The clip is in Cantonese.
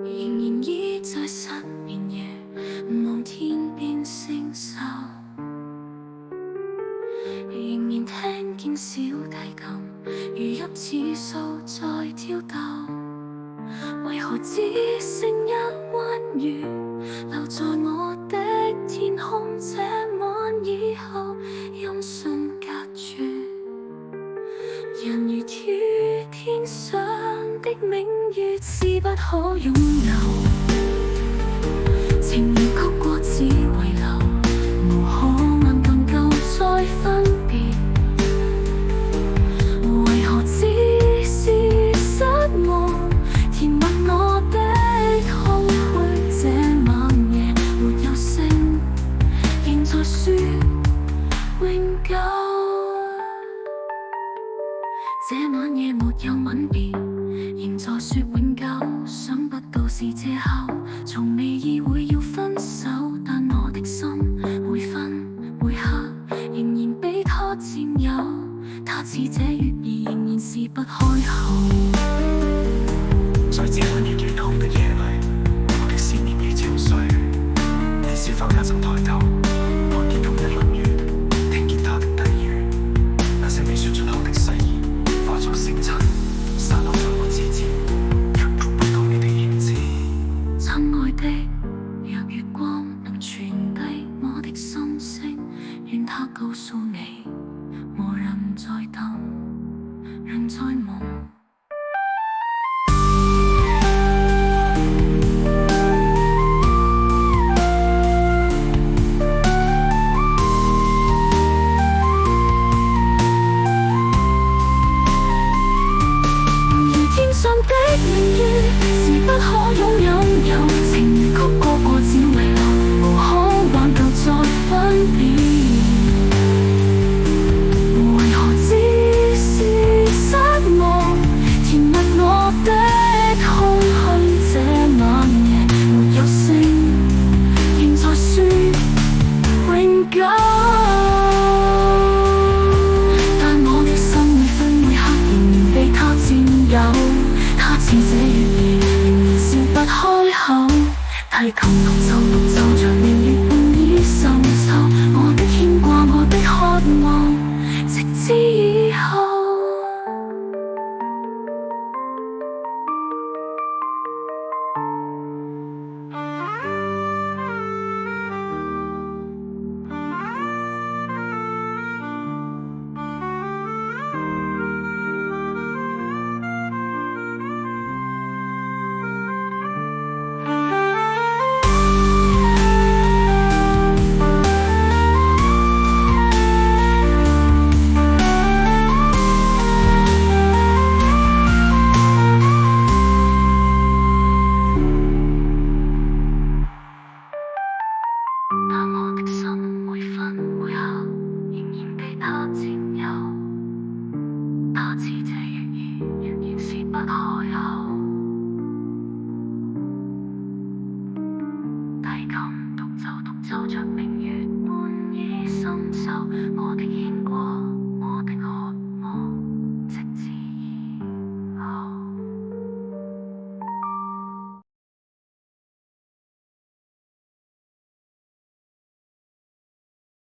仍然倚在失眠夜，望天邊星宿，仍然聽見小提琴如泣似訴在挑逗。為何只剩一彎月留在我的天空？這晚以後音訊隔絕，人如跳天上的明月，是不可擁有。情如曲過只遺留，無可能更夠再分別。為何只是失望，填密我的空虛？這晚夜沒有聲，仍在說永久。這晚夜沒有吻別，仍在說永久。想不到是藉口，從未意會要分手，但我的心每分每刻仍然被他佔有。他似這月兒，仍然是不開口。在這晚月圓空的夜裡，我的思念與情緒，你是否也曾抬頭看見同一輪月，聽見他的低語，那些未說出口的誓言化作星塵，散落在我指尖，卻觸不到你的影子。親愛的，若月光能傳遞我的心聲，願他告訴你，無人在等，人在夢。上的明月是不可擁有，情如曲過只遺留，無可挽救再分別。為何只是失望，填密我的空虛？這晚夜沒有聲，仍在說永久。但我的心每分每刻仍然被他佔有。他似這月兒，仍然笑不開口，提琴獨奏獨奏着。